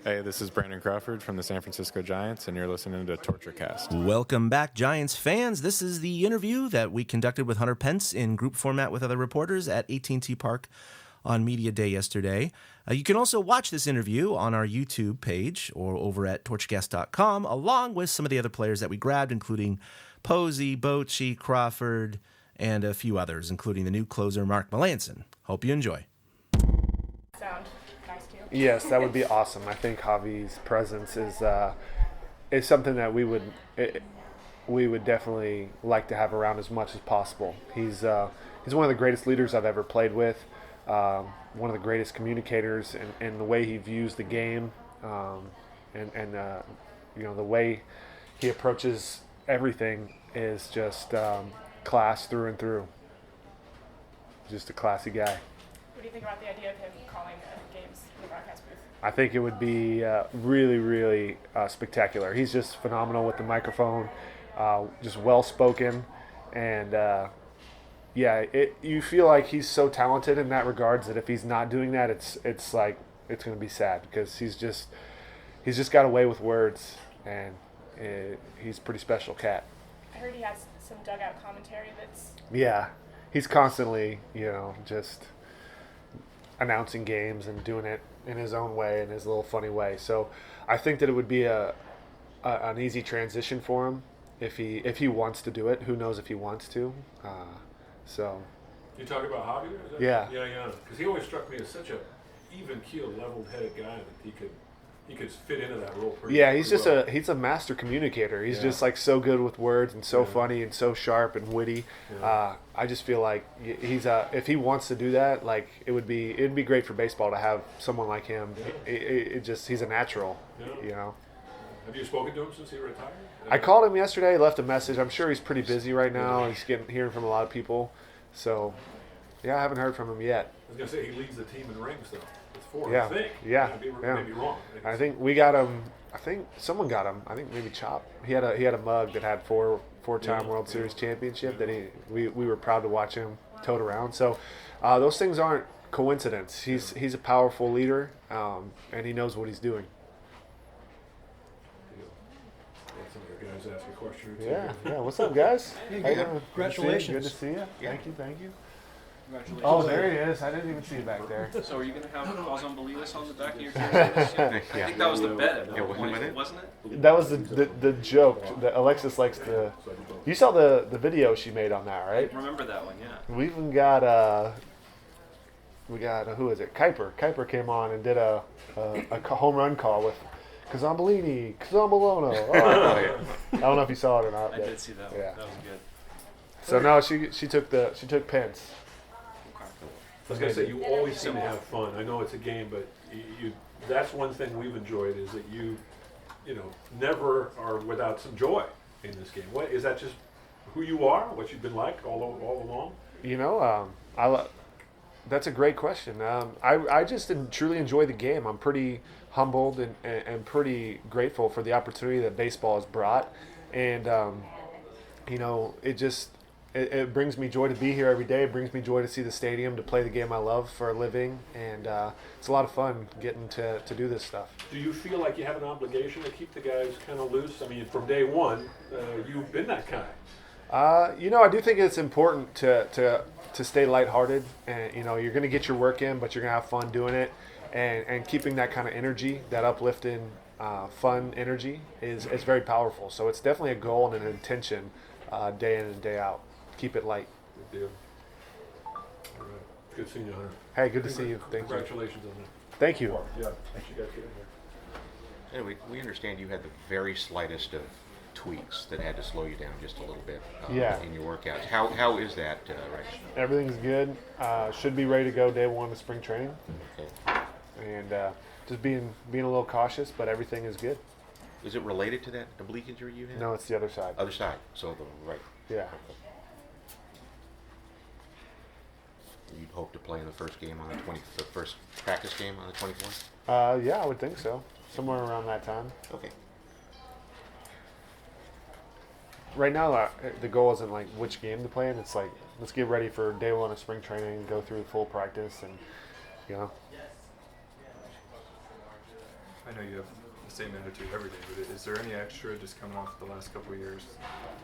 Hey, this is Brandon Crawford from the San Francisco Giants, and you're listening to TortureCast. Welcome back, Giants fans. This is the interview that we conducted with Hunter Pence in group format with other reporters at AT&T Park on Media Day yesterday. You can also watch this interview on our YouTube page or over at torturecast.com, along with some of the other players that we grabbed, including Posey, Bochy, Crawford, and a few others, including the new closer, Mark Melancon. Hope you enjoy. Sound nice too. Yes, that would be awesome. I think Javi's presence is something that we would definitely like to have around as much as possible. He's one of the greatest leaders I've ever played with. One of the greatest communicators, and the way he views the game, and the way he approaches everything is just class through and through. Just a classy guy. What do you think about the idea of him calling games in the broadcast booth? I think it would be really, really spectacular. He's just phenomenal with the microphone, just well-spoken, and you feel like he's so talented in that regards that if he's not doing that, it's going to be sad, because he's just got away with words, and he's a pretty special cat. I heard he has some dugout commentary that's... Yeah, he's constantly, just announcing games and doing it in his own way, in his little funny way. So I think that it would be an easy transition for him if he wants to do it. Who knows if he wants to? So. You talk about Javier? Is that Yeah. Yeah. Because he always struck me as such a even-keeled, level-headed guy that he could fit into that role pretty Yeah, he's just well. he's a master communicator. He's Yeah. just like so good with words and so Yeah. funny and so sharp and witty. Yeah. I just feel like he's if he wants to do that, like it'd be great for baseball to have someone like him. He's a natural, Yeah. Have you spoken to him since he retired? I called him yesterday, left a message. I'm sure he's pretty busy right now. He's hearing from a lot of people. So, yeah, I haven't heard from him yet. I was going to say he leads the team in rings, though. With 4, Yeah. I think. Yeah. Maybe wrong. I think we got him. I think someone got him. I think maybe Chop. He had a mug that had four-time World Series championship that we were proud to watch him tote around. So, those things aren't coincidence. He's a powerful leader, and he knows what he's doing. Some of the guys ask a question or two. Yeah. What's up, guys? Hey, How you good. doing? Congratulations. Good to see you. Yeah. Thank you. Congratulations. Oh, there he is. I didn't even see you back there. So are you going to have Calls Unbelievers on the back of your jersey? I think that was the bet at one point, wasn't it? That was the joke that Alexis likes to. You saw the video she made on that, right? I remember that one, yeah. We even got who is it? Kuiper. Kuiper came on and did a home run call with Kazambellini, Kazambolono. I don't know if you saw it or not. I did see that one. Yeah. That was good. So no, she took Pence. I was going to say, you always seem to have fun. I know it's a game, but that's one thing we've enjoyed is that you never are without some joy in this game. What is that? Just who you are? What you've been like all along? That's a great question. I just truly enjoy the game. I'm pretty humbled and pretty grateful for the opportunity that baseball has brought, and it brings me joy to be here every day. It brings me joy to see the stadium, to play the game I love for a living, and it's a lot of fun getting to do this stuff. Do you feel like you have an obligation to keep the guys kind of loose? I mean, from day one, you've been that guy. I do think it's important to stay lighthearted, and you're going to get your work in, but you're going to have fun doing it, and keeping that kind of energy, that uplifting, fun energy is very powerful. So it's definitely a goal and an intention, day in and day out. Keep it light. Good deal. All right. Good seeing you, Hunter. Hey, good to see you. Thank you. Congratulations on that. Thank you. Yeah. Thanks you guys getting here. Anyway, we understand you had the very slightest of tweaks that had to slow you down just a little bit in your workouts. How is that right now? Everything's good. Should be ready to go day one of spring training. Okay. And just being a little cautious, but everything is good. Is it related to that oblique injury you had? No, it's the other side. Other side. So the right. Yeah. You'd hope to play in the first game on the first practice game on the 24th? Yeah, I would think so. Somewhere around that time. Okay. Right now, the goal isn't like which game to play in. It's like, let's get ready for day one of spring training, go through full practice, and I I know you have the same attitude every day, but is there any extra just coming off the last couple of years,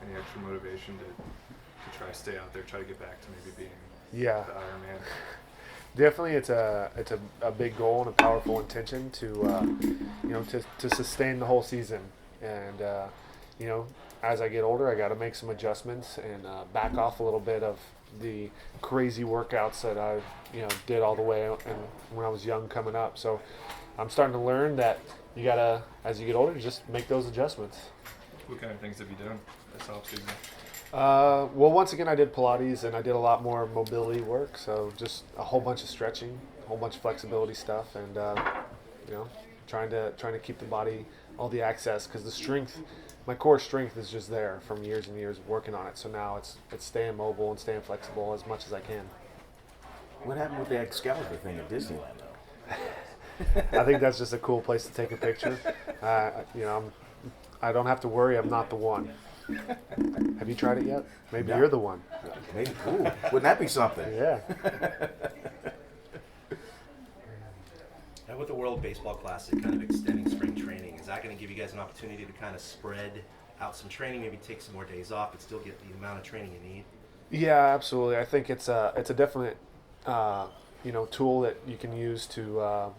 any extra motivation to try to stay out there, try to get back to maybe being the Iron Man? Definitely, it's a big goal and a powerful intention to to sustain the whole season. And as I get older, I got to make some adjustments and back off a little bit of the crazy workouts that I did all the way and when I was young coming up. So I'm starting to learn that you gotta, as you get older, just make those adjustments. What kind of things have you done this off season? Well, once again, I did Pilates and I did a lot more mobility work. So just a whole bunch of stretching, a whole bunch of flexibility stuff, and trying to keep the body all the access, because the strength, my core strength is just there from years and years of working on it. So now it's staying mobile and staying flexible as much as I can. What happened with the Excalibur thing at Disneyland, though? I think that's just a cool place to take a picture. I don't have to worry. I'm not the one. Have you tried it yet? Maybe you're the one. Maybe. Ooh, wouldn't that be something? Yeah. And with the World Baseball Classic kind of extending spring training, is that going to give you guys an opportunity to kind of spread out some training, maybe take some more days off, but still get the amount of training you need? Yeah, absolutely. I think it's a definite tool that you can use to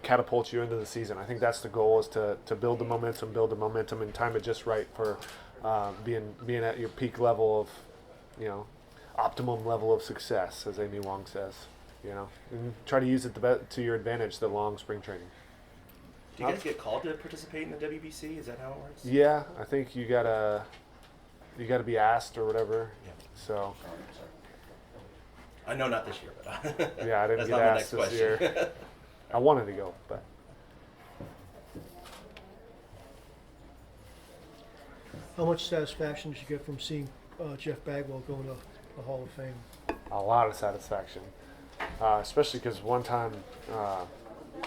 catapult you into the season. I think that's the goal, is to build the momentum and time it just right for being at your peak level of optimum level of success, as Amy Wong says. And try to use it to your advantage, the long spring training. Do you guys get called to participate in the WBC? Is that how it works? Yeah, I think you gotta be asked or whatever. Yeah. So. I know not this year, but yeah, I didn't get asked this year. I wanted to go, but. How much satisfaction did you get from seeing Jeff Bagwell going to the Hall of Fame? A lot of satisfaction, especially because one time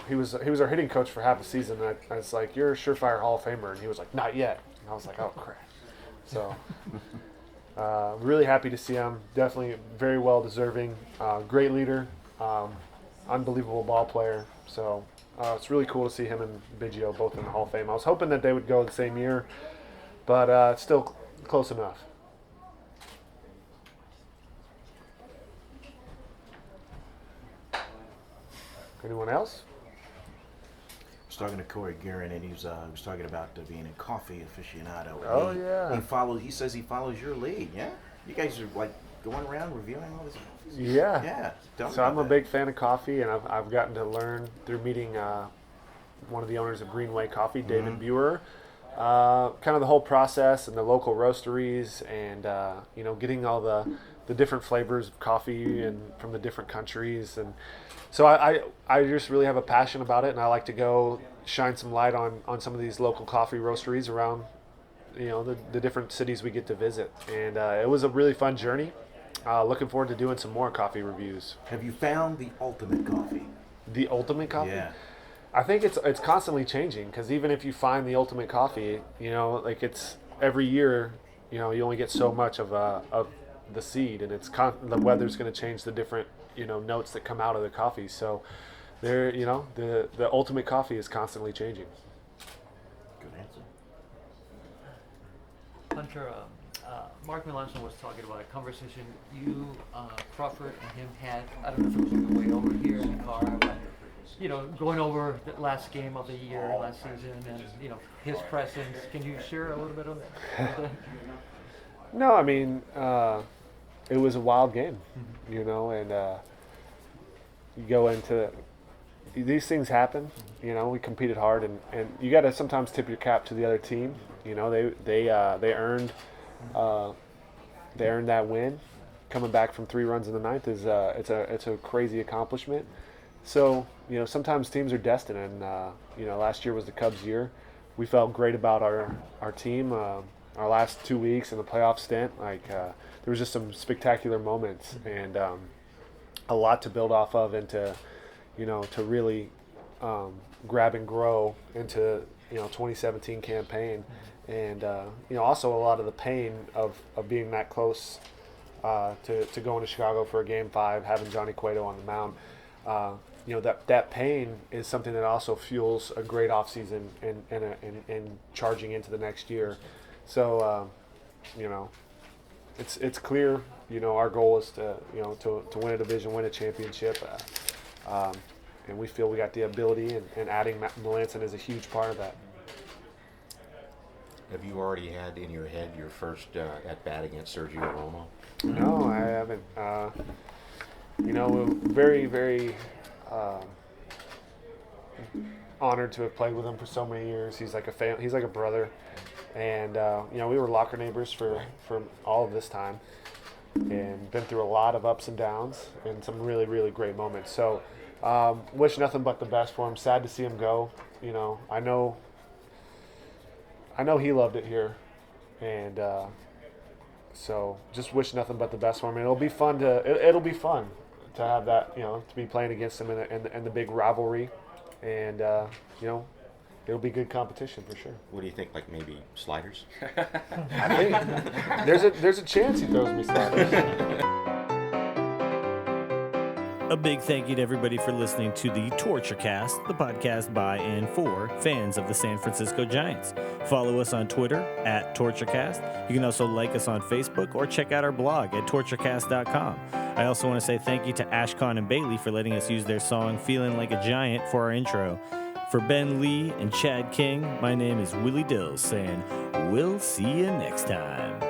he was our hitting coach for half a season, and I was like, "You're a surefire Hall of Famer," and he was like, "Not yet." And I was like, "Oh crap!" So. Really happy to see him. Definitely very well deserving. Great leader. Unbelievable ball player. So it's really cool to see him and Biggio both in the Hall of Fame. I was hoping that they would go the same year, but it's still close enough. Anyone else? I was talking to Corey Guerin, and he was talking about being a coffee aficionado. Oh, yeah. He says he follows your lead. Yeah, you guys are like going around reviewing all this coffees. Yeah. Yeah. So I'm a big fan of coffee, and I've gotten to learn through meeting one of the owners of Greenway Coffee, David Buer, kind of the whole process and the local roasteries, and getting all the different flavors of coffee and from the different countries. And so I just really have a passion about it, and I like to go shine some light on some of these local coffee roasteries around the different cities we get to visit. And it was a really fun journey. Looking forward to doing some more coffee reviews. Have you found the ultimate coffee? The ultimate coffee? Yeah. I think it's constantly changing, because even if you find the ultimate coffee, like it's every year, you only get so much of the seed, and the weather's going to change the different notes that come out of the coffee. So there, the ultimate coffee is constantly changing. Good answer. Hunter, Mark Melancon was talking about a conversation you, Crawford, and him had. I don't know if it was on the way over here in the car, but going over the last game of the year, last season, and his presence. Can you share a little bit on that? No, I mean, it was a wild game, and you go into these things happen. We competed hard, and you got to sometimes tip your cap to the other team. They earned that win. Coming back from 3 runs in the ninth is it's a crazy accomplishment. So sometimes teams are destined, and last year was the Cubs' year. We felt great about our team. Our last 2 weeks in the playoff stint, there was just some spectacular moments, and a lot to build off of, and to really grab and grow into 2017 campaign, and also a lot of the pain of being that close to going to Chicago for a Game 5, having Johnny Cueto on the mound. that pain is something that also fuels a great offseason and charging into the next year. So, it's clear. Our goal is to win a division, win a championship, and we feel we got the ability, and adding Melancon is a huge part of that. Have you already had in your head your first at bat against Sergio Romo? No, I haven't. We're very, very honored to have played with him for so many years. He's like he's like a brother, and we were locker neighbors for all of this time, and been through a lot of ups and downs and some really, really great moments. So, wish nothing but the best for him. Sad to see him go. I know he loved it here, and so just wish nothing but the best for him. And it'll be fun to have that, to be playing against him in the big rivalry, and it'll be good competition for sure. What do you think? Like maybe sliders? I think there's a chance he throws me sliders. A big thank you to everybody for listening to the Torture Cast, the podcast by and for fans of the San Francisco Giants. Follow us on Twitter at TortureCast. You can also like us on Facebook or check out our blog at torturecast.com. I also want to say thank you to Ashcon and Bailey for letting us use their song Feeling Like a Giant for our intro. For Ben Lee and Chad King, my name is Willie Dills saying, we'll see you next time.